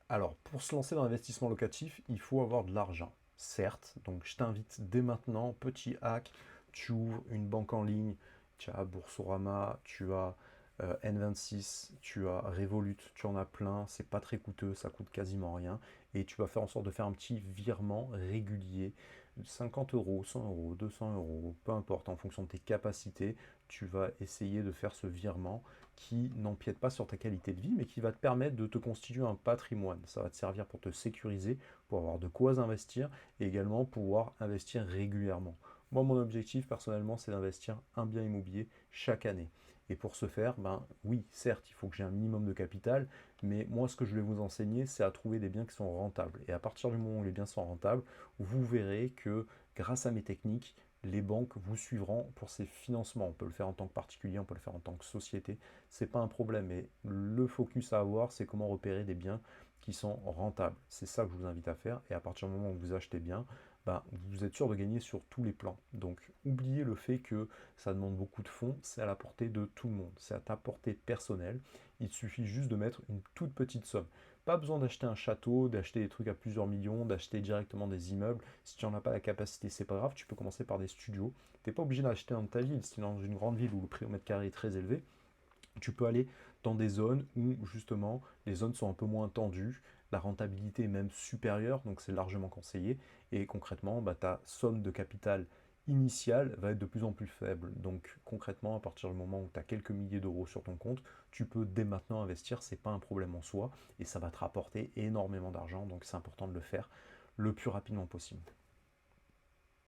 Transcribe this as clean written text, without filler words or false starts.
Alors, pour se lancer dans l'investissement locatif, il faut avoir de l'argent, certes. Donc, je t'invite dès maintenant, petit hack, tu ouvres une banque en ligne, tu as Boursorama, tu as N26, tu as Revolut, tu en as plein, c'est pas très coûteux, ça coûte quasiment rien. Et tu vas faire en sorte de faire un petit virement régulier, 50 euros, 100 euros, 200 euros, peu importe, en fonction de tes capacités, tu vas essayer de faire ce virement qui n'empiète pas sur ta qualité de vie, mais qui va te permettre de te constituer un patrimoine. Ça va te servir pour te sécuriser, pour avoir de quoi investir et également pouvoir investir régulièrement. Moi, mon objectif personnellement, c'est d'investir un bien immobilier chaque année. Et pour ce faire, ben oui, certes, il faut que j'ai un minimum de capital, mais moi, ce que je vais vous enseigner, c'est à trouver des biens qui sont rentables. Et à partir du moment où les biens sont rentables, vous verrez que grâce à mes techniques, les banques vous suivront pour ces financements. On peut le faire en tant que particulier, on peut le faire en tant que société, c'est pas un problème. Mais le focus à avoir, c'est comment repérer des biens qui sont rentables. C'est ça que je vous invite à faire. Et à partir du moment où vous achetez bien, ben, vous êtes sûr de gagner sur tous les plans. Donc oubliez le fait que ça demande beaucoup de fonds, c'est à la portée de tout le monde, c'est à ta portée personnelle. Il suffit juste de mettre une toute petite somme. Pas besoin d'acheter un château, d'acheter des trucs à plusieurs millions, d'acheter directement des immeubles. Si tu n'en as pas la capacité, c'est pas grave, tu peux commencer par des studios. Tu n'es pas obligé d'acheter dans ta ville, si tu es dans une grande ville où le prix au mètre carré est très élevé. Tu peux aller dans des zones où justement les zones sont un peu moins tendues, la rentabilité est même supérieure, donc c'est largement conseillé. Et concrètement, bah, ta somme de capital initiale va être de plus en plus faible. Donc concrètement, à partir du moment où tu as quelques milliers d'euros sur ton compte, tu peux dès maintenant investir, c'est pas un problème en soi, et ça va te rapporter énormément d'argent, donc c'est important de le faire le plus rapidement possible.